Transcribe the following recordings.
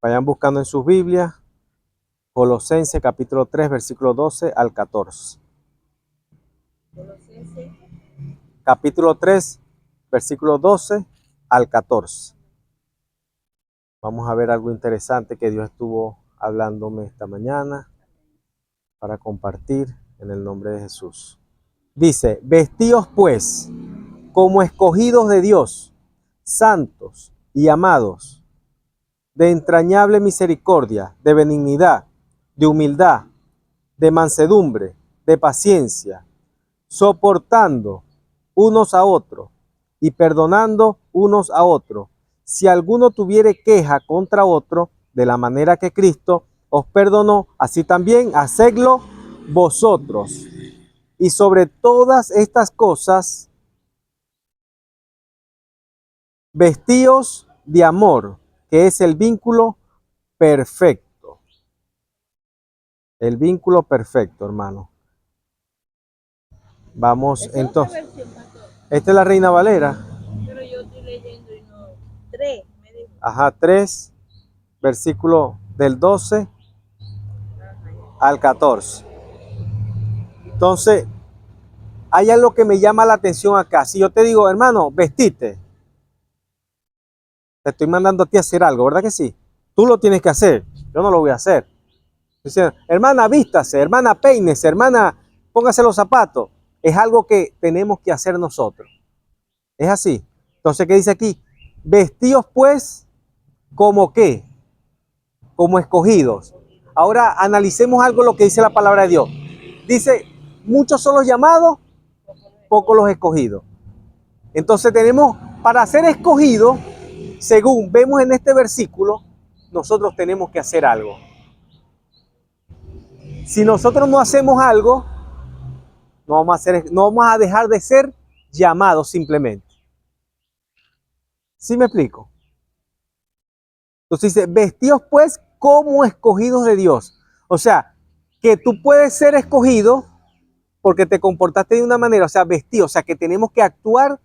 Vayan buscando en sus Biblias, Colosenses capítulo 3, versículo 12 al 14. Colosenses. Capítulo 3, versículo 12 al 14. Vamos a ver algo interesante que Dios estuvo hablándome esta mañana para compartir en el nombre de Jesús. Dice, vestíos pues como escogidos de Dios, santos y amados, de entrañable misericordia, de benignidad, de humildad, de mansedumbre, de paciencia, soportando unos a otros y perdonando unos a otros. Si alguno tuviere queja contra otro, de la manera que Cristo os perdonó, así también hacedlo vosotros. Y sobre todas estas cosas, vestíos de amor, que es el vínculo perfecto. El vínculo perfecto, hermano. Vamos Esa es entonces. otra versión, pastor. Esta es la Reina Valera. Pero yo estoy leyendo y no. 3, me dijo. Ajá, 3, versículo del 12 Ajá, al 14. Entonces, hay algo que me llama la atención acá. Si yo te digo, hermano, vestite, te estoy mandando a ti a hacer algo, ¿verdad que sí? Tú lo tienes que hacer, yo no lo voy a hacer. Dice, hermana, vístase, hermana, peínese, hermana, póngase los zapatos. Es algo que tenemos que hacer nosotros. Es así. Entonces, ¿qué dice aquí? Vestíos pues, ¿como qué? Como escogidos. Ahora analicemos algo lo que dice la palabra de Dios. Dice, muchos son los llamados, pocos los escogidos. Entonces tenemos, para ser escogidos, según vemos en este versículo, nosotros tenemos que hacer algo. Si nosotros no hacemos algo, no vamos a dejar de ser llamados simplemente. ¿Sí me explico? Entonces dice, vestíos pues como escogidos de Dios. O sea, que tú puedes ser escogido porque te comportaste de una manera, o sea, vestido, o sea, que tenemos que actuar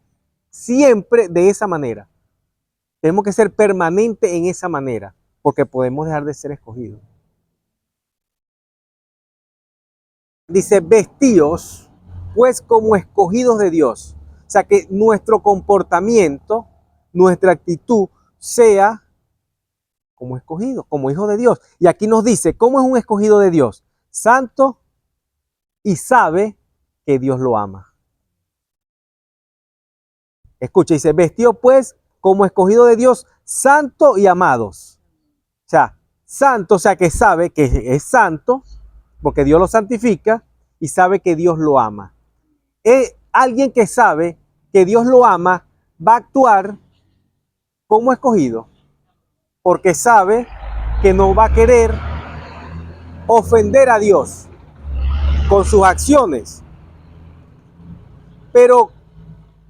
siempre de esa manera. Tenemos que ser permanentes en esa manera, porque podemos dejar de ser escogidos. Dice, vestíos pues como escogidos de Dios. O sea, que nuestro comportamiento, nuestra actitud sea como escogido, como hijo de Dios. Y aquí nos dice, ¿cómo es un escogido de Dios? Santo y sabe que Dios lo ama. Escucha, dice, vestido pues como escogido de Dios, santo y amados. O sea, santo, o sea, que sabe que es santo, porque Dios lo santifica y sabe que Dios lo ama. Alguien que sabe que Dios lo ama va a actuar como escogido, porque sabe que no va a querer ofender a Dios con sus acciones. Pero,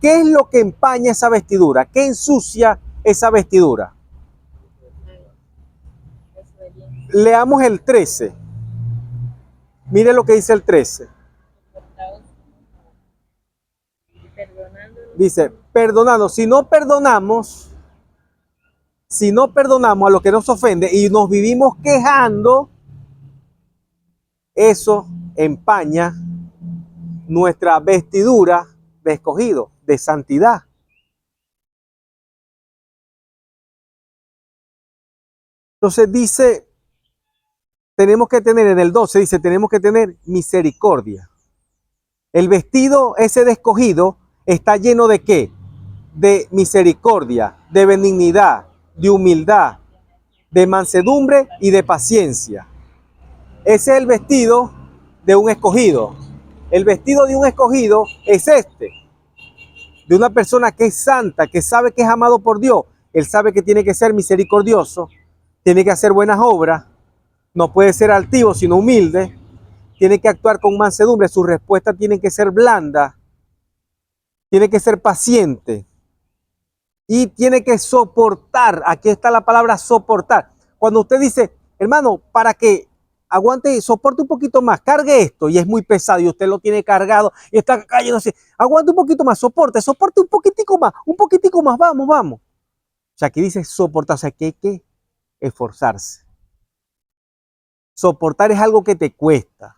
¿qué es lo que empaña esa vestidura? ¿Qué ensucia esa vestidura? Leamos el 13. Mire lo que dice el 13. Dice, perdonando. Si no perdonamos a lo que nos ofende y nos vivimos quejando, eso empaña nuestra vestidura de escogido, de santidad. Entonces dice, tenemos que tener, en el 12 dice, tenemos que tener misericordia. El vestido ese de escogido está lleno de ¿qué? De misericordia, de benignidad, de humildad, de mansedumbre y de paciencia. Ese es el vestido de un escogido. El vestido de un escogido es este, de una persona que es santa, que sabe que es amado por Dios. Él sabe que tiene que ser misericordioso, tiene que hacer buenas obras, no puede ser altivo, sino humilde, tiene que actuar con mansedumbre, sus respuestas tienen que ser blandas, tiene que ser paciente y tiene que soportar. Aquí está la palabra soportar. Cuando usted dice, hermano, para que aguante, soporte un poquito más, cargue esto y es muy pesado y usted lo tiene cargado y está cayéndose, aguante un poquito más, soporte un poquitico más, vamos. O sea, aquí dice soportar, o sea, que hay que esforzarse. Soportar es algo que te cuesta.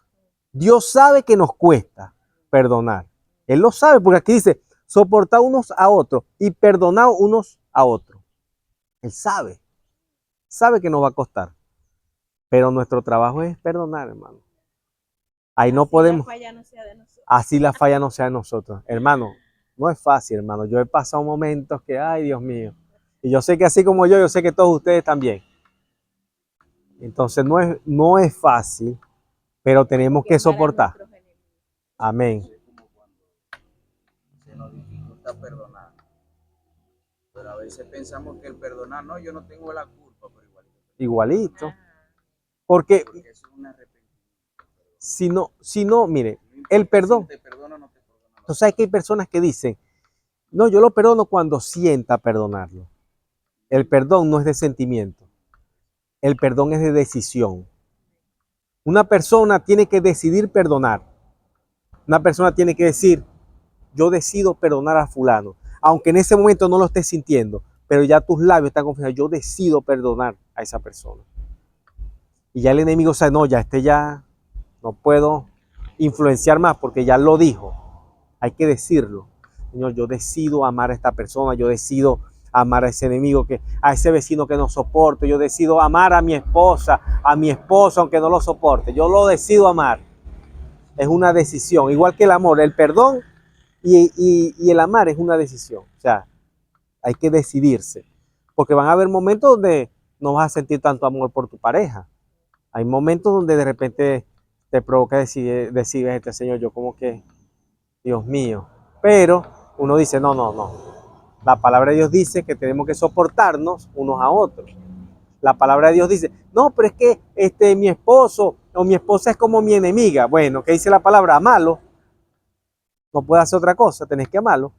Dios sabe que nos cuesta perdonar. Él lo sabe porque aquí dice, soportar unos a otros y perdonar unos a otros. Él sabe que nos va a costar. Pero nuestro trabajo es perdonar, hermano. Ahí no podemos. La falla no sea de nosotros. Así la falla no sea de nosotros. Hermano, no es fácil, hermano. Yo he pasado momentos que, ay, Dios mío. Y yo sé que así como yo sé que todos ustedes también. Entonces no es fácil, pero tenemos que soportar. Amén. Como cuando se nos dificulta perdonar. Pero a veces pensamos que el perdonar, no, yo no tengo la culpa, pero Igualito. Porque porque es un arrepentimiento. si no, mire, el perdón. Si te perdono, no te perdono. Tú sabes que hay personas que dicen, no, yo lo perdono cuando sienta perdonarlo. El perdón no es de sentimiento. El perdón es de decisión. Una persona tiene que decidir perdonar. Una persona tiene que decir, yo decido perdonar a fulano. Aunque en ese momento no lo estés sintiendo, pero ya tus labios están confesados, yo decido perdonar a esa persona. Y ya el enemigo sabe, no, ya no puedo influenciar más porque ya lo dijo. Hay que decirlo. Señor, yo decido amar a esta persona, yo decido amar a ese enemigo, a ese vecino que no soporto, yo decido amar a mi esposa, a mi esposo, aunque no lo soporte. Yo lo decido amar. Es una decisión, igual que el amor, el perdón y el amar es una decisión. O sea, hay que decidirse. Porque van a haber momentos donde no vas a sentir tanto amor por tu pareja. Hay momentos donde de repente te provoca decir Señor, yo como que, Dios mío. Pero uno dice, no. La palabra de Dios dice que tenemos que soportarnos unos a otros. La palabra de Dios dice, no, pero es que mi esposo o mi esposa es como mi enemiga. Bueno, ¿qué dice la palabra? Amalo. No puede hacer otra cosa, tenés que amarlo.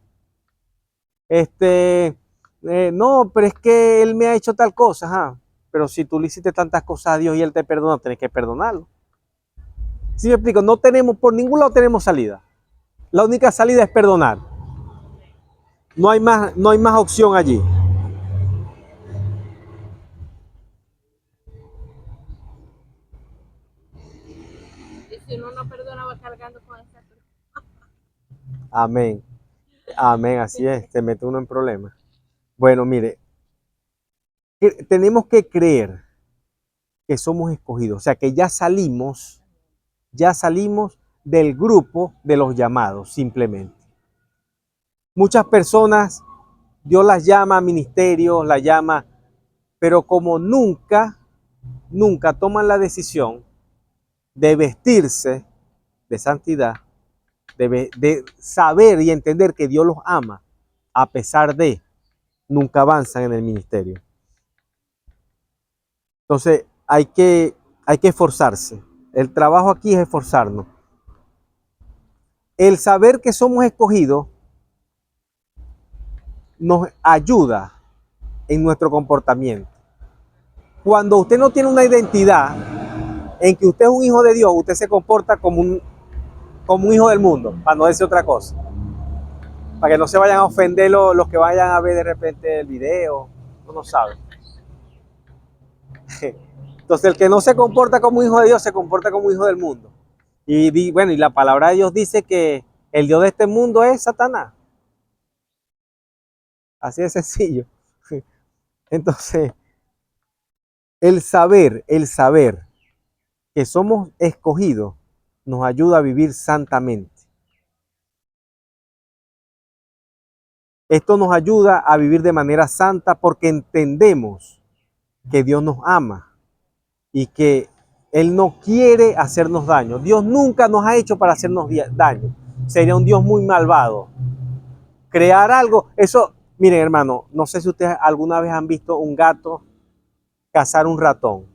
No, pero es que él me ha hecho tal cosa. Ajá. Pero si tú le hiciste tantas cosas a Dios y él te perdona, tenés que perdonarlo. ¿Sí me explico? No tenemos, por ningún lado tenemos salida. La única salida es perdonar. No hay más opción allí. Y si uno no perdona, va cargando con esa cruz. Amén. Amén, así es. Te mete uno en problemas. Bueno, mire, tenemos que creer que somos escogidos. O sea, que ya salimos del grupo de los llamados, simplemente. Muchas personas, Dios las llama a ministerios, las llama, pero como nunca toman la decisión de vestirse de santidad, de saber y entender que Dios los ama, a pesar de, nunca avanzan en el ministerio. Entonces, hay que esforzarse. El trabajo aquí es esforzarnos. El saber que somos escogidos nos ayuda en nuestro comportamiento. Cuando usted no tiene una identidad en que usted es un hijo de Dios, usted se comporta como un hijo del mundo, para no decir otra cosa. Para que no se vayan a ofender los que vayan a ver de repente el video, uno no sabe. Entonces el que no se comporta como hijo de Dios, se comporta como hijo del mundo. Y bueno, y la palabra de Dios dice que el Dios de este mundo es Satanás. Así de sencillo. Entonces, el saber que somos escogidos nos ayuda a vivir santamente. Esto nos ayuda a vivir de manera santa porque entendemos que Dios nos ama y que Él no quiere hacernos daño. Dios nunca nos ha hecho para hacernos daño. Sería un Dios muy malvado. Crear algo, eso, miren hermano, no sé si ustedes alguna vez han visto un gato cazar un ratón.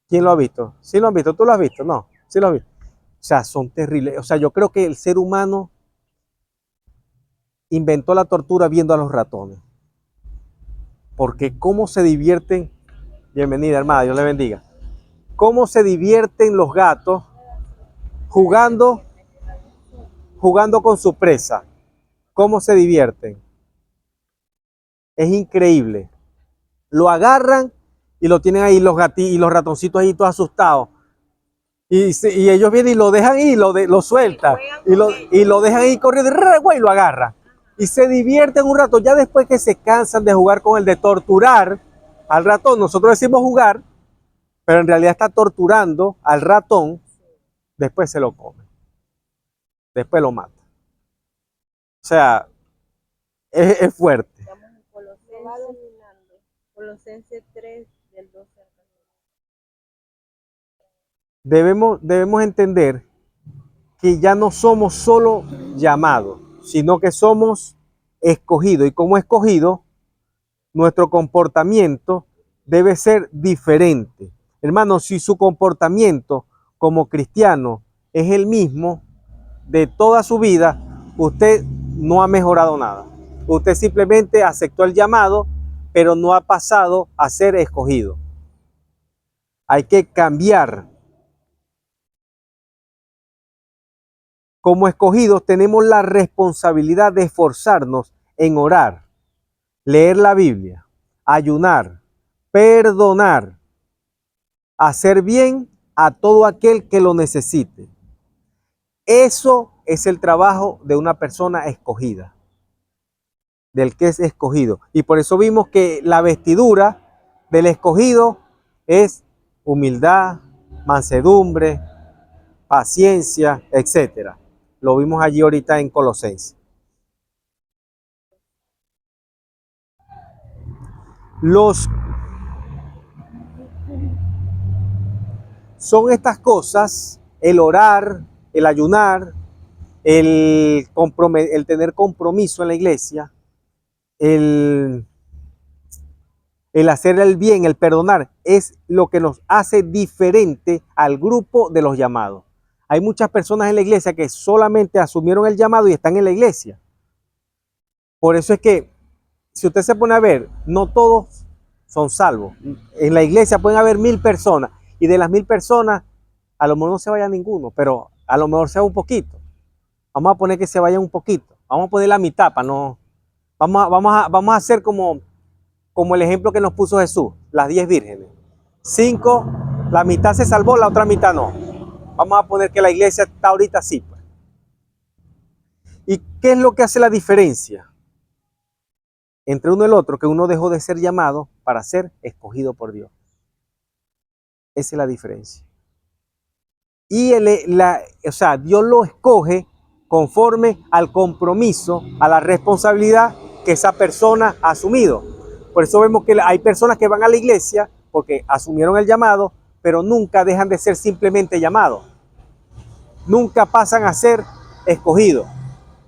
¿Quién lo ha visto? ¿Sí lo han visto? ¿Tú lo has visto? No, sí lo has visto. O sea, son terribles. O sea, yo creo que el ser humano inventó la tortura viendo a los ratones. Porque cómo se divierten, bienvenida hermana, Dios le bendiga. Cómo se divierten los gatos jugando con su presa. Cómo se divierten. Es increíble. Lo agarran y lo tienen ahí los gatitos y los ratoncitos ahí todos asustados. Y ellos vienen y lo dejan y lo sueltan y lo dejan ahí corriendo y lo agarran. Y se divierten un rato. Ya después que se cansan de jugar con el de torturar al ratón, nosotros decimos jugar, pero en realidad está torturando al ratón, después se lo come, después lo mata. O sea, es fuerte. Estamos en Colosenses 3, del 12 al 14. Debemos entender que ya no somos solo llamados, sino que somos escogidos. Y como escogidos, nuestro comportamiento debe ser diferente. Hermano, si su comportamiento como cristiano es el mismo de toda su vida, usted no ha mejorado nada. Usted simplemente aceptó el llamado, pero no ha pasado a ser escogido. Hay que cambiar. Como escogidos tenemos la responsabilidad de esforzarnos en orar, leer la Biblia, ayunar, perdonar, hacer bien a todo aquel que lo necesite. Eso es el trabajo de una persona escogida, del que es escogido. Y por eso vimos que la vestidura del escogido es humildad, mansedumbre, paciencia, etcétera. Lo vimos allí ahorita en Colosenses. Son estas cosas, el orar, el ayunar, el tener compromiso en la iglesia, el hacer el bien, el perdonar, es lo que nos hace diferente al grupo de los llamados. Hay muchas personas en la iglesia que solamente asumieron el llamado y están en la iglesia. Por eso es que, si usted se pone a ver, no todos son salvos. En la iglesia pueden haber 1000 personas y de las 1000 personas, a lo mejor no se vaya ninguno, pero a lo mejor sea un poquito. Vamos a poner que se vayan un poquito. Vamos a poner la mitad para no... Vamos a hacer como el ejemplo que nos puso Jesús, las 10 vírgenes. 5, la mitad se salvó, la otra mitad no. Vamos a poner que la iglesia está ahorita así. Pues. ¿Y qué es lo que hace la diferencia entre uno y el otro? Que uno dejó de ser llamado para ser escogido por Dios. Esa es la diferencia. Y Dios lo escoge conforme al compromiso, a la responsabilidad que esa persona ha asumido. Por eso vemos que hay personas que van a la iglesia porque asumieron el llamado, pero nunca dejan de ser simplemente llamados. Nunca pasan a ser escogidos.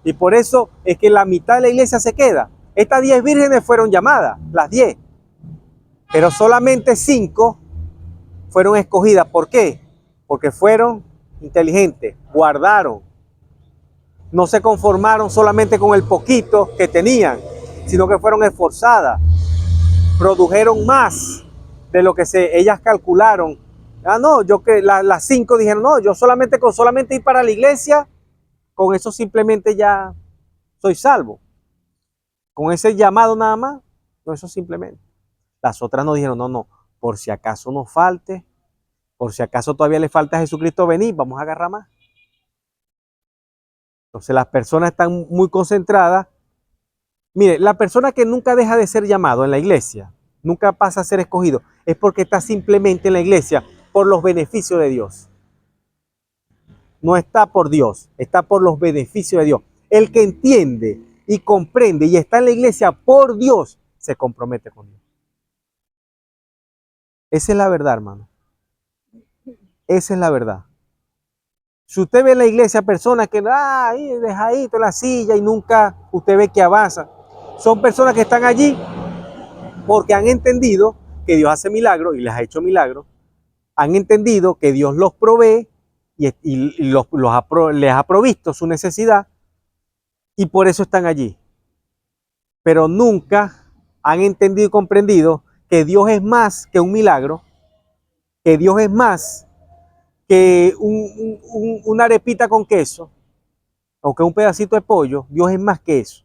Y por eso es que la mitad de la iglesia se queda. Estas 10 vírgenes fueron llamadas, las 10. Pero solamente 5 fueron escogidas. ¿Por qué? Porque fueron inteligentes, guardaron. No se conformaron solamente con el poquito que tenían, sino que fueron esforzadas. Produjeron más de lo que ellas calcularon. Las 5 dijeron, no, yo solamente ir para la iglesia, con eso simplemente ya soy salvo. Con ese llamado nada más, no, eso simplemente. Las otras no dijeron, no, por si acaso nos falte, por si acaso todavía le falta a Jesucristo venir, vamos a agarrar más. Entonces las personas están muy concentradas. Mire, la persona que nunca deja de ser llamado en la iglesia, nunca pasa a ser escogido, es porque está simplemente en la iglesia por los beneficios de Dios. No está por Dios, está por los beneficios de Dios. El que entiende y comprende y está en la iglesia por Dios, se compromete con Dios. Esa es la verdad, hermano. Esa es la verdad. Si usted ve en la iglesia personas que dejadito en la silla y nunca usted ve que avanzan, son personas que están allí porque han entendido que Dios hace milagros y les ha hecho milagros, han entendido que Dios los provee y les ha provisto su necesidad y por eso están allí. Pero nunca han entendido y comprendido que Dios es más que un milagro, que Dios es más que una arepita con queso o que un pedacito de pollo. Dios es más que eso.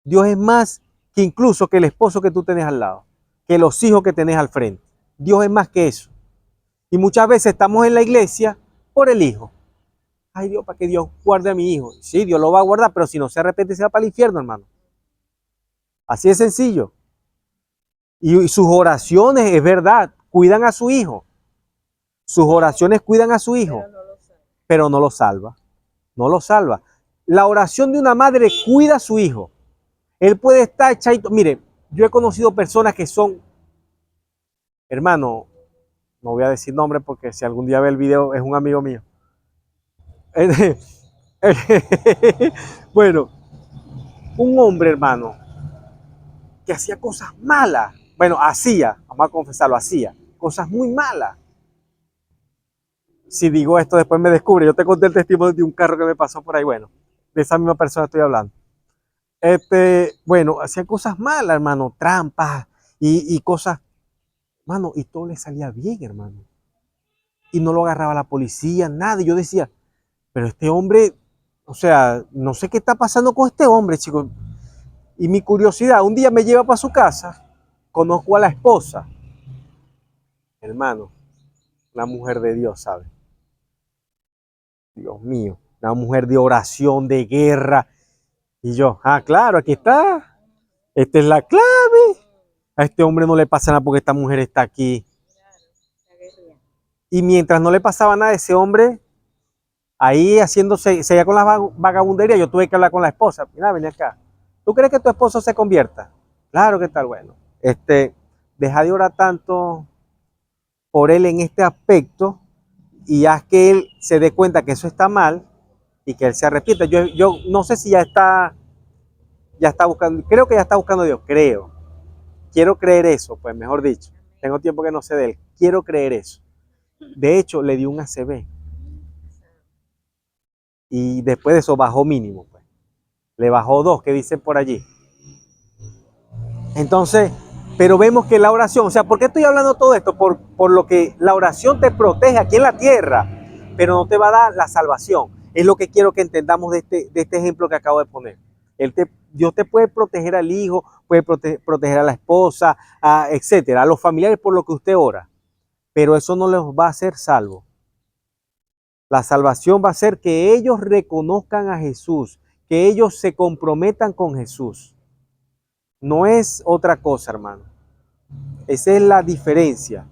Dios es más que incluso que el esposo que tú tenés al lado. que los hijos que tenés al frente. Dios es más que eso. Y muchas veces estamos en la iglesia por el hijo. Ay Dios, para que Dios guarde a mi hijo. Sí, Dios lo va a guardar, pero si no se arrepiente se va para el infierno, hermano. Así de sencillo. Y sus oraciones, es verdad, cuidan a su hijo. Sus oraciones cuidan a su hijo, pero no lo sabe. pero no lo salva. No lo salva. La oración de una madre cuida a su hijo. Él puede estar echadito. Mire, yo he conocido personas que son, hermano, no voy a decir nombre porque si algún día ve el video es un amigo mío. Bueno, un hombre, hermano, que hacía cosas malas. Bueno, vamos a confesarlo, hacía cosas muy malas. Si digo esto, después me descubre. Yo te conté el testimonio de un carro que me pasó por ahí. Bueno, de esa misma persona estoy hablando. Bueno, hacía cosas malas, hermano, trampas y cosas, hermano, y todo le salía bien, hermano. Y no lo agarraba la policía, nada. Y yo decía, pero este hombre, o sea, no sé qué está pasando con este hombre, chicos. Y mi curiosidad, un día me lleva para su casa, conozco a la esposa, hermano, una mujer de Dios, ¿sabe? Dios mío, una mujer de oración, de guerra. Y yo, claro, aquí está. Esta es la clave. A este hombre no le pasa nada porque esta mujer está aquí. Claro, la guerrilla. Y mientras no le pasaba nada a ese hombre, ahí haciéndose, seguía con la vagabundería, yo tuve que hablar con la esposa. Mira, ven acá. ¿Tú crees que tu esposo se convierta? Claro que tal, bueno. Deja de orar tanto por él en este aspecto y haz que él se dé cuenta que eso está mal y que él se arrepienta. Yo no sé si ya está buscando, creo que ya está buscando a Dios, creo. Quiero creer eso, pues mejor dicho. Tengo tiempo que no sé de él. Quiero creer eso. De hecho, le dio un ACV. Y después de eso bajó mínimo. Pues. Le bajó 2, que dicen por allí. Entonces, pero vemos que la oración, o sea, ¿por qué estoy hablando todo esto? Por lo que la oración te protege aquí en la tierra, pero no te va a dar la salvación. Es lo que quiero que entendamos de este ejemplo que acabo de poner. Dios te puede proteger al hijo, puede proteger a la esposa, etcétera, a los familiares por lo que usted ora, pero eso no les va a hacer salvo. La salvación va a ser que ellos reconozcan a Jesús, que ellos se comprometan con Jesús. No es otra cosa, hermano. Esa es la diferencia.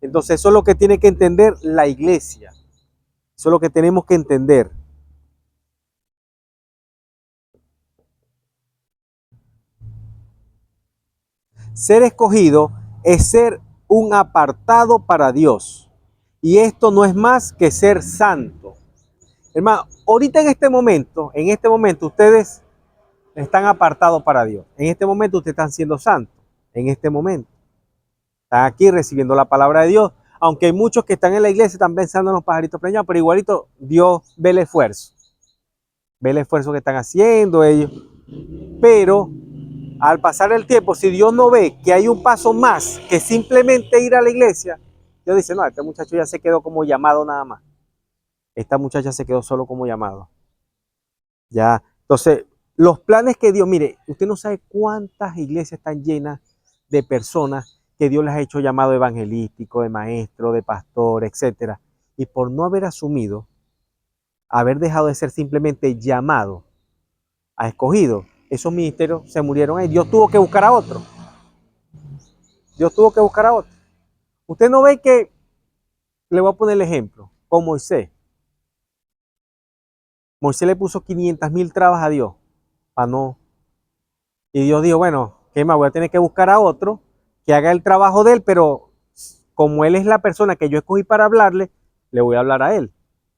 Entonces, eso es lo que tiene que entender la iglesia. Eso es lo que tenemos que entender. Ser escogido es ser un apartado para Dios. Y esto no es más que ser santo. Hermano, ahorita en este momento, ustedes están apartados para Dios. En este momento ustedes están siendo santos. En este momento. Están aquí recibiendo la palabra de Dios. Aunque hay muchos que están en la iglesia, están pensando en los pajaritos preñados, pero igualito Dios ve el esfuerzo. Ve el esfuerzo que están haciendo ellos. Pero al pasar el tiempo, si Dios no ve que hay un paso más que simplemente ir a la iglesia, Dios dice, no, este muchacho ya se quedó como llamado nada más. Esta muchacha se quedó solo como llamado. Ya, entonces, los planes que Dios, mire, usted no sabe cuántas iglesias están llenas de personas que Dios les ha hecho llamado evangelístico, de maestro, de pastor, etcétera. Y por no haber asumido, haber dejado de ser simplemente llamado a escogido, esos ministerios se murieron ahí. Dios tuvo que buscar a otro. Dios tuvo que buscar a otro. Usted no ve que, le voy a poner el ejemplo, con Moisés. Moisés le puso 500,000 trabas a Dios. Para no. Y Dios dijo, bueno, ¿qué más? Voy a tener que buscar a otro que haga el trabajo de él, pero como él es la persona que yo escogí para hablarle, le voy a hablar a él.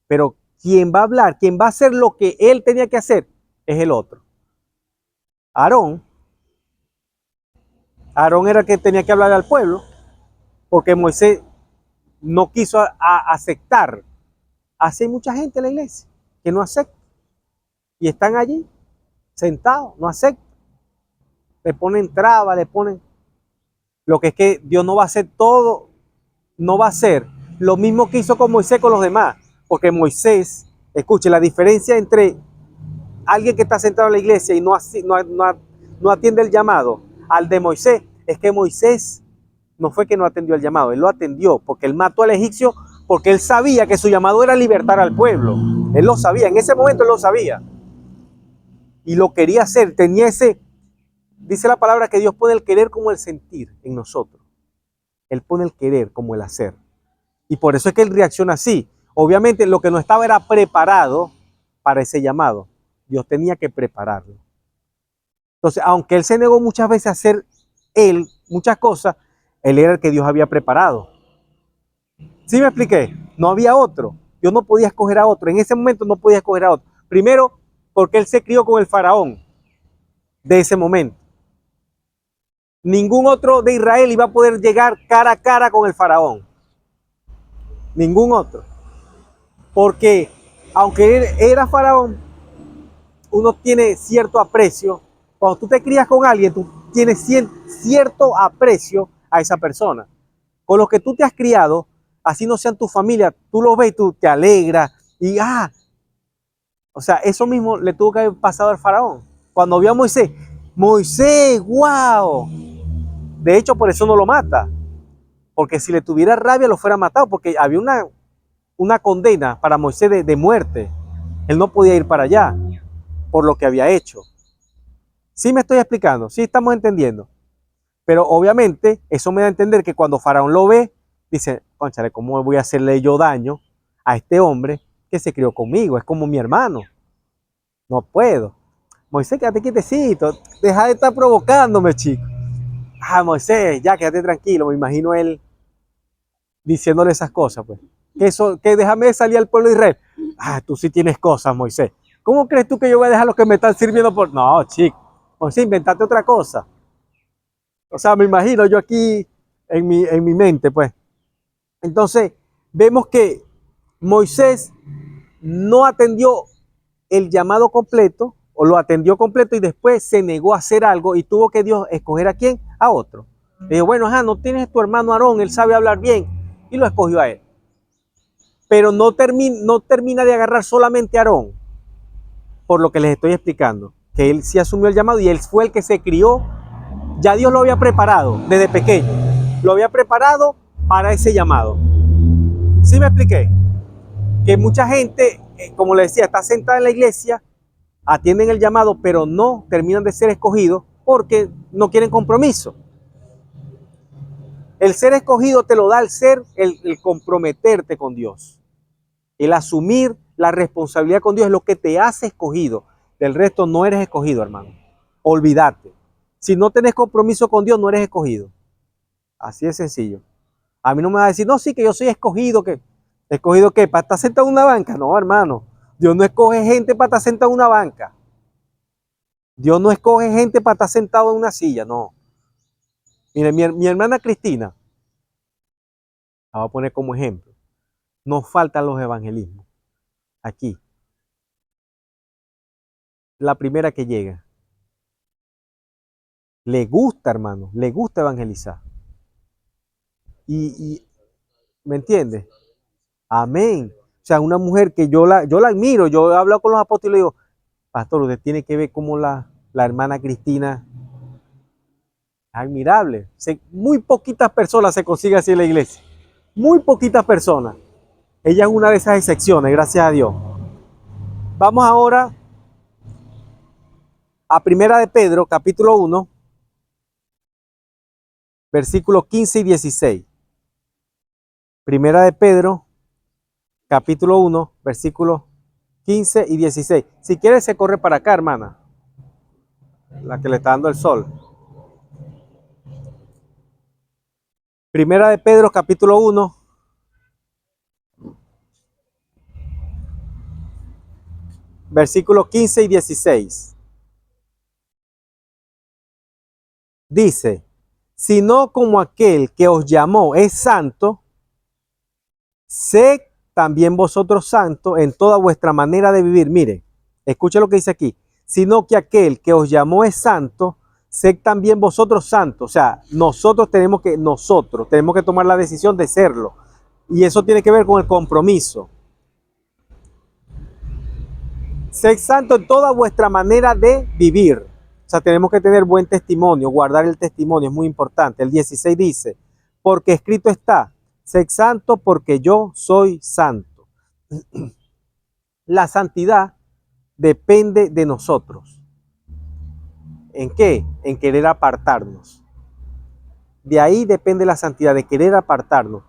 Pero quien va a hablar, quien va a hacer lo que él tenía que hacer, es el otro. Aarón era el que tenía que hablar al pueblo, porque Moisés no quiso aceptar. Así hay mucha gente en la iglesia que no acepta. Y están allí, sentados, no aceptan. Le ponen trabas, le ponen... Lo que es que Dios no va a hacer todo, no va a hacer lo mismo que hizo con Moisés con los demás. Porque Moisés, escuche, la diferencia entre alguien que está sentado en la iglesia y no atiende el llamado al de Moisés, es que Moisés no fue que no atendió el llamado, él lo atendió porque él mató al egipcio porque él sabía que su llamado era libertar al pueblo. Él lo sabía, en ese momento él lo sabía. Y lo quería hacer, tenía ese, dice la palabra que Dios pone el querer como el sentir en nosotros. Él pone el querer como el hacer. Y por eso es que él reacciona así. Obviamente lo que no estaba era preparado para ese llamado. Dios tenía que prepararlo. Entonces, aunque él se negó muchas veces a hacer él muchas cosas, él era el que Dios había preparado. ¿Sí me expliqué? No había otro. Dios no podía escoger a otro. En ese momento no podía escoger a otro. Primero, porque él se crió con el faraón de ese momento. Ningún otro de Israel iba a poder llegar cara a cara con el faraón. Ningún otro. Porque aunque él era faraón, uno tiene cierto aprecio. Cuando tú te crías con alguien, tú tienes cierto aprecio a esa persona. Con los que tú te has criado, así no sean tu familia, tú los ves y tú te alegras. Y o sea, eso mismo le tuvo que haber pasado al faraón. Cuando vio a Moisés, Moisés, wow. De hecho, por eso no lo mata. Porque si le tuviera rabia, lo fuera matado. Porque había una condena para Moisés de muerte. Él no podía ir para allá por lo que había hecho. ¿Sí me estoy explicando? ¿Sí estamos entendiendo? Pero obviamente eso me da a entender que cuando Faraón lo ve, dice, cónchale, ¿cómo voy a hacerle yo daño a este hombre que se crió conmigo? Es como mi hermano. No puedo. Moisés, quédate quietecito. Deja de estar provocándome, chico. Moisés, ya quédate tranquilo. Me imagino él diciéndole esas cosas, pues. Que déjame salir al pueblo de Israel. Tú sí tienes cosas, Moisés. ¿Cómo crees tú que yo voy a dejar a los que me están sirviendo por...? No, chico. Moisés, inventate otra cosa. O sea, me imagino yo aquí en mi mente, pues. Entonces, vemos que Moisés no atendió el llamado completo, o lo atendió completo y después se negó a hacer algo y tuvo que Dios escoger a quién, a otro. Le dijo, bueno, no tienes tu hermano Aarón, él sabe hablar bien, y lo escogió a él. Pero no termina de agarrar solamente a Aarón, por lo que les estoy explicando, que él sí asumió el llamado y él fue el que se crió. Ya Dios lo había preparado desde pequeño, lo había preparado para ese llamado. ¿Sí me expliqué? Que mucha gente, como les decía, está sentada en la iglesia, atienden el llamado, pero no terminan de ser escogidos porque no quieren compromiso. El ser escogido te lo da el comprometerte con Dios. El asumir la responsabilidad con Dios es lo que te hace escogido. Del resto no eres escogido, hermano. Olvídate. Si no tenés compromiso con Dios, no eres escogido. Así de sencillo. A mí no me va a decir, no, sí, que yo soy escogido. ¿Escogido qué? ¿Para estar sentado en una banca? No, hermano. Dios no escoge gente para estar sentado en una banca. Dios no escoge gente para estar sentado en una silla, no. Mire, mi hermana Cristina, la voy a poner como ejemplo. Nos faltan los evangelismos. Aquí. La primera que llega. Le gusta, hermano, le gusta evangelizar. Y ¿me entiendes? Amén. O sea, una mujer que yo la admiro, yo he hablado con los apóstoles y le digo, pastor, usted tiene que ver cómo la hermana Cristina es admirable. Muy poquitas personas se consiguen así en la iglesia. Muy poquitas personas. Ella es una de esas excepciones, gracias a Dios. Vamos ahora a Primera de Pedro, capítulo 1, versículos 15 y 16. Primera de Pedro, capítulo 1, versículos 15 y 16. Si quieres se corre para acá, hermana. La que le está dando el sol. Primera de Pedro, capítulo 1. Versículos 15 y 16. Dice, sino como aquel que os llamó es santo, sed también vosotros santos en toda vuestra manera de vivir. Mire, escuche lo que dice aquí. Sino que aquel que os llamó es santo, sed también vosotros santos. O sea, nosotros tenemos que tomar la decisión de serlo. Y eso tiene que ver con el compromiso. Sed santo en toda vuestra manera de vivir. O sea, tenemos que tener buen testimonio, guardar el testimonio, es muy importante. El 16 dice, porque escrito está, sed santo porque yo soy santo. La santidad depende de nosotros. ¿En qué? En querer apartarnos. De ahí depende la santidad, de querer apartarnos.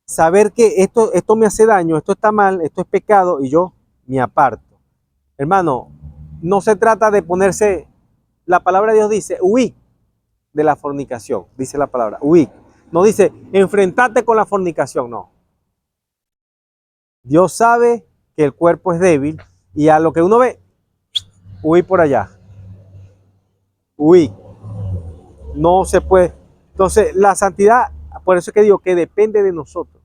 Saber que esto me hace daño, esto está mal, esto es pecado y yo me aparto. Hermano, no se trata de ponerse, la palabra de Dios dice, huid de la fornicación, dice la palabra, huid. No dice, enfrentate con la fornicación, no. Dios sabe que el cuerpo es débil y a lo que uno ve, huid por allá. Huid. No se puede. Entonces, la santidad, por eso es que digo que depende de nosotros.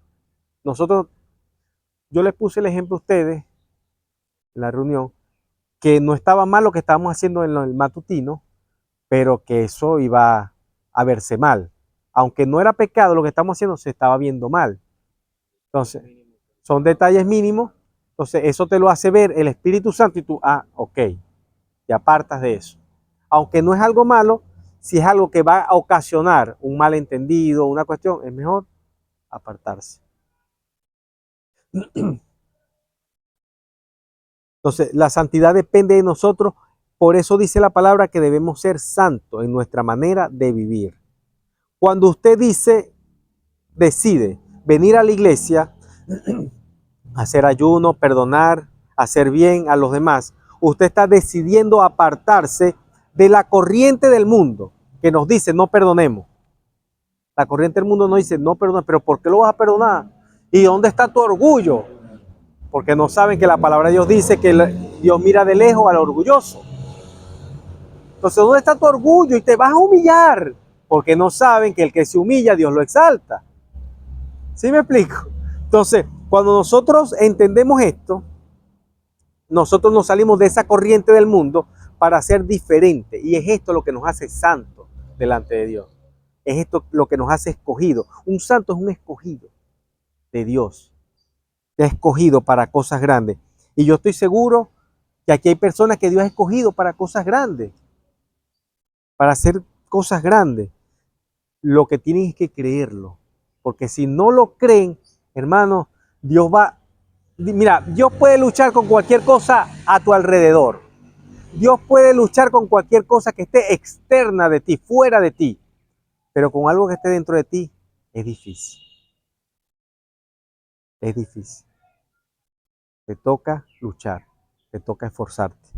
Nosotros, yo les puse el ejemplo a ustedes en la reunión, que no estaba mal lo que estábamos haciendo en el matutino, pero que eso iba a verse mal. Aunque no era pecado lo que estamos haciendo, se estaba viendo mal. Entonces, son detalles mínimos. Entonces, eso te lo hace ver el Espíritu Santo y tú, ok, te apartas de eso. Aunque no es algo malo, si es algo que va a ocasionar un malentendido, una cuestión, es mejor apartarse. Entonces, la santidad depende de nosotros. Por eso dice la palabra que debemos ser santos en nuestra manera de vivir. Cuando usted decide venir a la iglesia, hacer ayuno, perdonar, hacer bien a los demás, usted está decidiendo apartarse de la corriente del mundo que nos dice no perdonemos. La corriente del mundo nos dice no perdones, pero ¿por qué lo vas a perdonar? ¿Y dónde está tu orgullo? Porque no saben que la palabra de Dios dice que Dios mira de lejos al orgulloso. Entonces, ¿dónde está tu orgullo? Y te vas a humillar, porque no saben que el que se humilla, Dios lo exalta. ¿Sí me explico? Entonces, cuando nosotros entendemos esto, nosotros nos salimos de esa corriente del mundo para ser diferente. Y es esto lo que nos hace santos delante de Dios. Es esto lo que nos hace escogido. Un santo es un escogido de Dios. Te ha escogido para cosas grandes. Y yo estoy seguro que aquí hay personas que Dios ha escogido para cosas grandes. Para hacer cosas grandes. Lo que tienen es que creerlo. Porque si no lo creen, hermano, Dios va... Mira, Dios puede luchar con cualquier cosa a tu alrededor. Dios puede luchar con cualquier cosa que esté externa de ti, fuera de ti. Pero con algo que esté dentro de ti, es difícil. Es difícil. Te toca luchar, te toca esforzarte.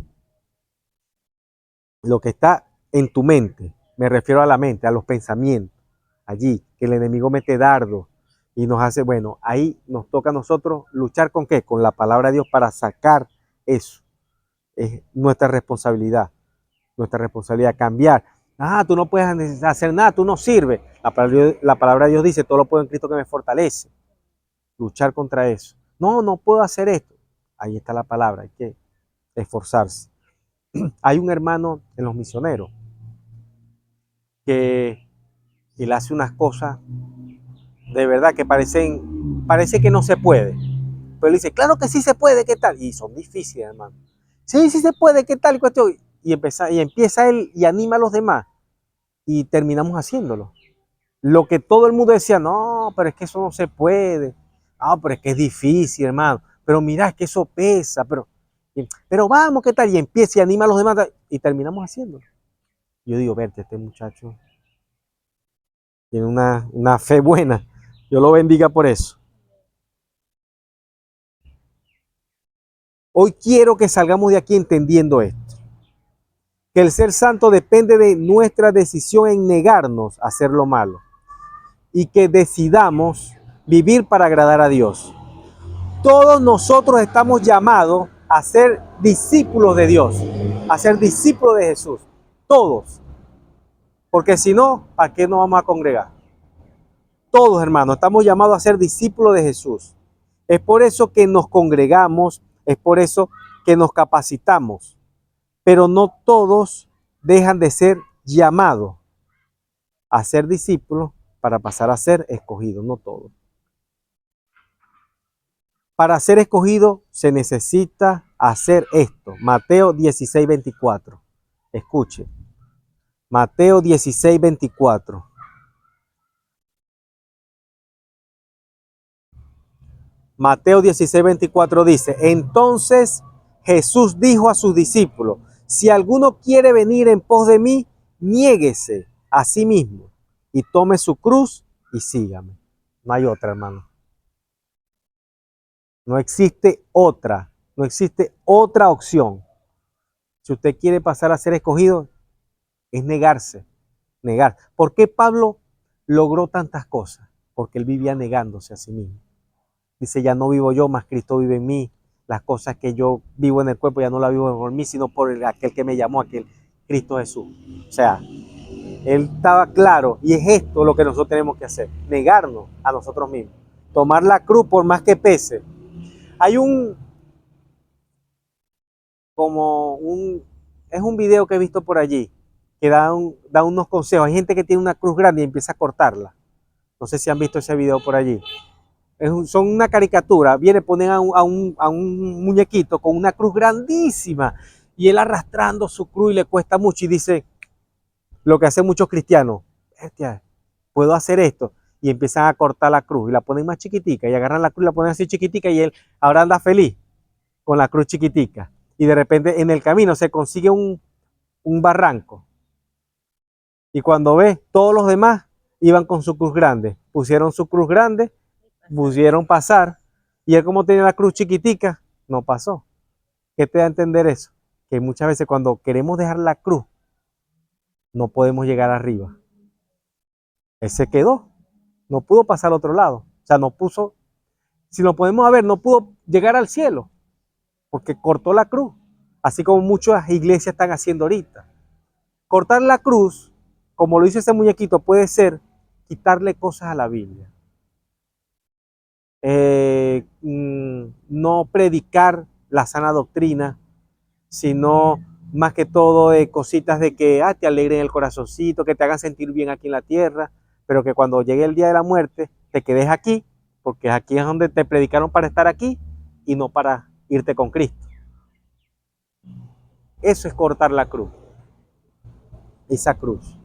Lo que está en tu mente, me refiero a la mente, a los pensamientos, allí, que el enemigo mete dardo y nos hace, bueno, ahí nos toca a nosotros luchar con qué, con la palabra de Dios para sacar eso. Es nuestra responsabilidad cambiar. Tú no puedes hacer nada, tú no sirves. La palabra de Dios dice, todo lo puedo en Cristo que me fortalece. Luchar contra eso. No puedo hacer esto. Ahí está la palabra, hay que esforzarse. Hay un hermano en los misioneros que él hace unas cosas de verdad que parece que no se puede. Pero él dice, claro que sí se puede, ¿qué tal? Y son difíciles, hermano. Sí se puede, ¿qué tal? Y empieza él y anima a los demás. Y terminamos haciéndolo. Lo que todo el mundo decía, no, pero es que eso no se puede. No, pero es que es difícil, hermano. Pero mira, es que eso pesa. Pero vamos, ¿qué tal? Y empieza y anima a los demás y terminamos haciéndolo. Yo digo, verte, este muchacho tiene una fe buena. Yo lo bendiga por eso. Hoy quiero que salgamos de aquí entendiendo esto. Que el ser santo depende de nuestra decisión en negarnos a hacer lo malo. Y que decidamos vivir para agradar a Dios. Todos nosotros estamos llamados a ser discípulos de Dios, a ser discípulos de Jesús. Todos. Porque si no, ¿para qué nos vamos a congregar? Todos, hermanos, estamos llamados a ser discípulos de Jesús. Es por eso que nos congregamos, es por eso que nos capacitamos. Pero no todos dejan de ser llamados a ser discípulos para pasar a ser escogidos, no todos. Para ser escogido se necesita hacer esto. Mateo 16:24. Escuche. Mateo 16:24. Mateo 16:24 dice, entonces Jesús dijo a sus discípulos, si alguno quiere venir en pos de mí, niéguese a sí mismo y tome su cruz y sígame. No hay otra, hermano. No existe otra opción. Si usted quiere pasar a ser escogido, es negarse, negar. ¿Por qué Pablo logró tantas cosas? Porque él vivía negándose a sí mismo. Dice, ya no vivo yo, más Cristo vive en mí. Las cosas que yo vivo en el cuerpo ya no las vivo por mí, sino por aquel que me llamó, aquel Cristo Jesús. O sea, él estaba claro, y es esto lo que nosotros tenemos que hacer, negarnos a nosotros mismos. Tomar la cruz por más que pese. Hay es un video que he visto por allí, que da unos consejos. Hay gente que tiene una cruz grande y empieza a cortarla. No sé si han visto ese video por allí. Son una caricatura, ponen a un muñequito con una cruz grandísima y él arrastrando su cruz y le cuesta mucho y dice lo que hacen muchos cristianos, puedo hacer esto, y empiezan a cortar la cruz y la ponen más chiquitica y agarran la cruz y la ponen así chiquitica y él ahora anda feliz con la cruz chiquitica y de repente en el camino se consigue un barranco y cuando ve todos los demás iban con su cruz grande, pusieron su cruz grande, pusieron pasar, y él como tenía la cruz chiquitica, no pasó. ¿Qué te da a entender eso? Que muchas veces cuando queremos dejar la cruz, no podemos llegar arriba. Él se quedó, no pudo pasar al otro lado. O sea, no puso, si lo podemos ver, no pudo llegar al cielo, porque cortó la cruz, así como muchas iglesias están haciendo ahorita. Cortar la cruz, como lo hizo ese muñequito, puede ser quitarle cosas a la Biblia. No predicar la sana doctrina, sino más que todo de cositas de que te alegren el corazoncito, que te hagan sentir bien aquí en la tierra, pero que cuando llegue el día de la muerte te quedes aquí, porque aquí es donde te predicaron para estar aquí y no para irte con Cristo. Eso es cortar la cruz, esa cruz.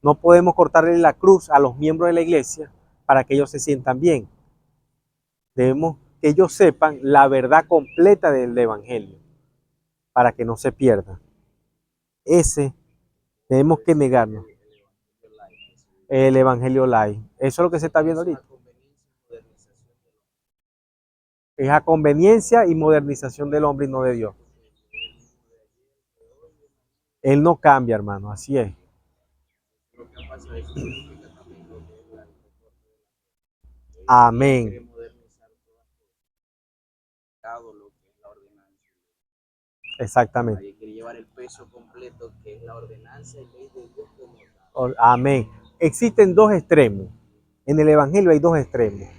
No podemos cortarle la cruz a los miembros de la iglesia para que ellos se sientan bien. Debemos que ellos sepan la verdad completa del evangelio para que no se pierda. Tenemos que negarnos. El evangelio light. Eso es lo que se está viendo ahorita. Es a conveniencia y modernización del hombre y no de Dios. Él no cambia, hermano, así es. Amén. Exactamente. Hay que llevar el peso completo que es la ordenanza y ley de Dios como tal. Amén. Existen dos extremos. En el evangelio hay dos extremos.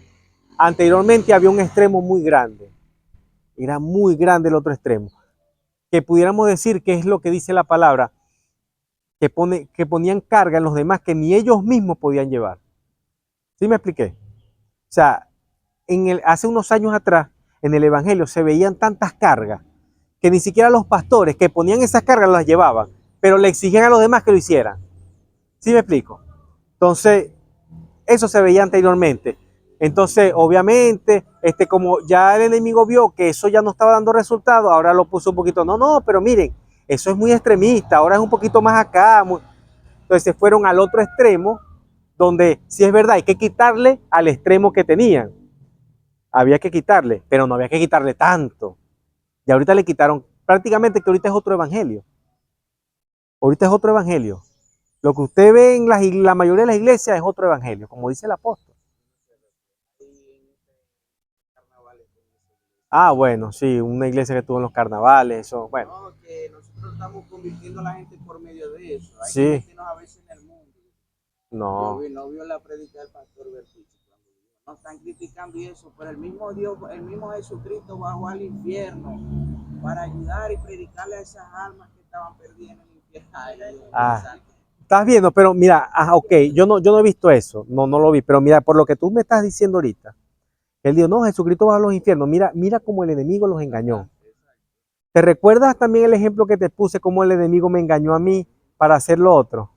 Anteriormente había un extremo muy grande. Era muy grande el otro extremo. Que pudiéramos decir que es lo que dice la palabra, que ponían carga en los demás que ni ellos mismos podían llevar. ¿Sí me expliqué? O sea, hace unos años atrás, en el evangelio se veían tantas cargas que ni siquiera los pastores que ponían esas cargas las llevaban, pero le exigían a los demás que lo hicieran. ¿Sí me explico? Entonces, eso se veía anteriormente. Entonces, obviamente, como ya el enemigo vio que eso ya no estaba dando resultado, ahora lo puso un poquito, no, pero miren, eso es muy extremista, ahora es un poquito más acá. Entonces se fueron al otro extremo, donde sí es verdad, hay que quitarle al extremo que tenían. Había que quitarle, pero no había que quitarle tanto. Y ahorita le quitaron, prácticamente que ahorita es otro evangelio. Ahorita es otro evangelio. Lo que usted ve en la mayoría de las iglesias es otro evangelio, como dice el apóstol. Ah, bueno, sí, una iglesia que tuvo en los carnavales, eso, bueno. No, que nosotros estamos convirtiendo a la gente por medio de eso. Hay Sí. gente que nos a veces en el mundo. No. No vio la predica del pastor Bertucci. No están criticando eso, pero el mismo Dios, el mismo Jesucristo bajó al infierno para ayudar y predicarle a esas almas que estaban perdidas en el infierno. Estás viendo, pero mira, ok, yo no he visto eso, no lo vi, pero mira, por lo que tú me estás diciendo ahorita, él dijo, no, Jesucristo bajó a los infiernos, mira cómo el enemigo los engañó. ¿Te recuerdas también el ejemplo que te puse, cómo el enemigo me engañó a mí para hacer lo otro?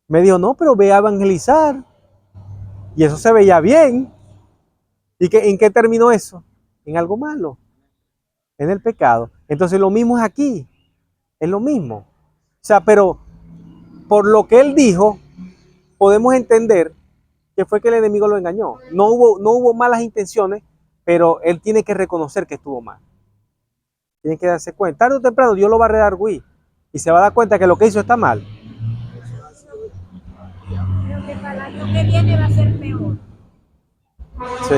Me dijo, no, pero ve a evangelizar, y eso se veía bien. ¿Y en qué terminó eso? En algo malo, en el pecado. Entonces lo mismo es aquí, es lo mismo. O sea, pero por lo que él dijo, podemos entender que fue que el enemigo lo engañó. No hubo malas intenciones, pero él tiene que reconocer que estuvo mal. Tiene que darse cuenta. Tarde o temprano Dios lo va a redarguir y se va a dar cuenta que lo que hizo está mal. Creo que para el año que viene va a ser peor. Sí,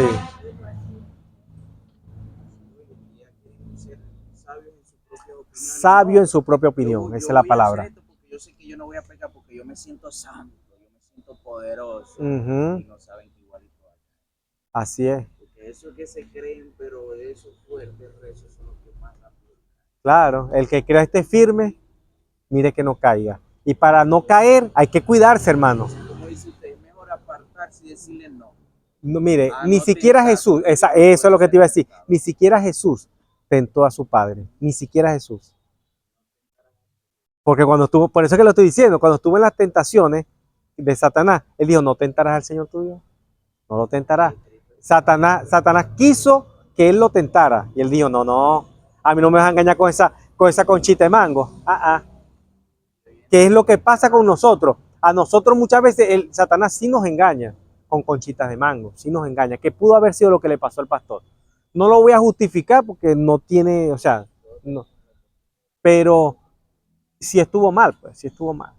Ya quieren ser sabios en sus propias opiniones. sabio en No, su propia opinión, yo esa es la voy a hacer palabra. esto porque yo sé que yo no voy a pecar porque yo me siento santo, yo me siento poderoso. Ujú. Y no saben que igualito hay. Así es, Porque eso que se creen, pero esos fuertes rezos son los que más rápido. claro. El que crea esté firme, mire que no caiga. Y para no caer hay que cuidarse, hermano. Como dice usted, es mejor apartarse y decirle no. No, mire, A ni no siquiera tentar, Jesús, porque eso uno es puede lo que te ser iba a decir, tentado. ni siquiera Jesús tentó a su padre, ni siquiera Jesús. Porque cuando estuvo, por eso es que lo estoy diciendo, cuando estuvo en las tentaciones de Satanás, él dijo, no tentarás al Señor tu Dios, no lo tentarás. Satanás quiso que él lo tentara y él dijo, no, no, a mí no me vas a engañar con esa conchita de mango. ¿Qué es lo que pasa con nosotros? A nosotros muchas veces Satanás sí nos engaña con conchitas de mango, sí nos engaña, que pudo haber sido lo que le pasó al pastor. No lo voy a justificar porque no tiene, o sea, no, pero sí estuvo mal, pues, sí estuvo mal.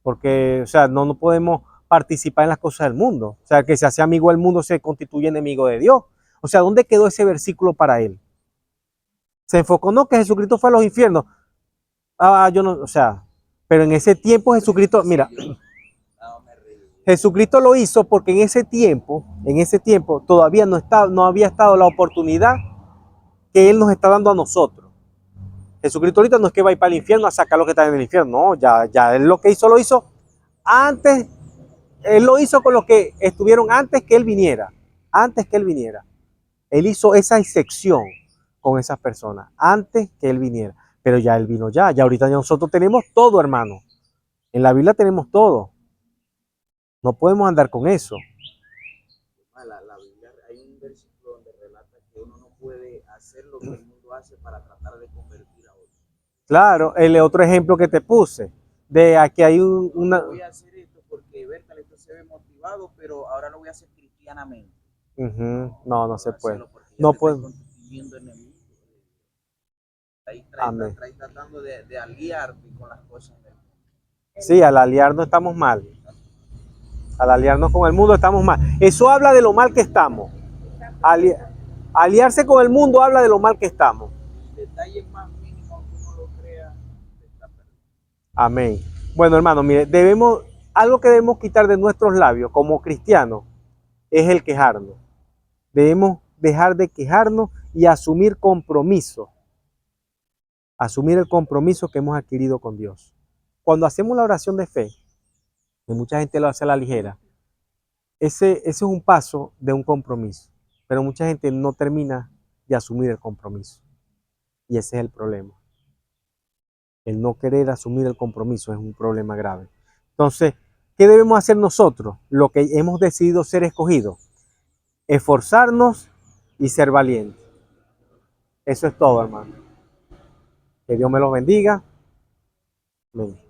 Porque, o sea, no podemos participar en las cosas del mundo. O sea, el que se hace amigo del mundo se constituye enemigo de Dios. O sea, ¿dónde quedó ese versículo para él? Se enfocó, no, que Jesucristo fue a los infiernos. Yo no, o sea, pero en ese tiempo Jesucristo, mira, No, me río. Jesucristo lo hizo porque en ese tiempo todavía no había estado la oportunidad que Él nos está dando a nosotros. Jesucristo ahorita no es que va a ir para el infierno a sacar lo que está en el infierno, no, ya Él lo que hizo lo hizo antes. Él lo hizo con los que estuvieron antes que Él viniera, antes que Él viniera. Él hizo esa excepción con esas personas antes que Él viniera, pero ya Él vino ya ahorita ya nosotros tenemos todo, hermano. En la Biblia tenemos todo, no podemos andar con eso. La Biblia, hay un versículo donde relata que uno no puede hacer lo que el mundo hace para tratar de convertir a otro. Claro, el otro ejemplo que te puse, de aquí hay una... Voy a hacer esto porque Bertal esto se ve motivado, pero ahora lo voy a hacer cristianamente. No se puede. Hacerlo porque ya No te estás puede. constituyendo enemigo. Ahí Amén. tratando de aliarte con las cosas del mundo. Sí, al aliarnos estamos mal. Al aliarnos con el mundo estamos mal. Eso habla de lo mal que estamos. Aliarse con el mundo habla de lo mal que estamos. El detalle más mínimo, aunque uno lo crea, se está perdiendo. Amén. Bueno, hermano, mire, algo que debemos quitar de nuestros labios como cristianos es el quejarnos. Debemos dejar de quejarnos y asumir compromiso. Asumir el compromiso que hemos adquirido con Dios. Cuando hacemos la oración de fe, que mucha gente lo hace a la ligera, ese es un paso de un compromiso. Pero mucha gente no termina de asumir el compromiso. Y ese es el problema. El no querer asumir el compromiso es un problema grave. Entonces, ¿qué debemos hacer nosotros? Lo que hemos decidido ser escogidos. Esforzarnos y ser valientes. Eso es todo, hermano. Que Dios me los bendiga. Amén.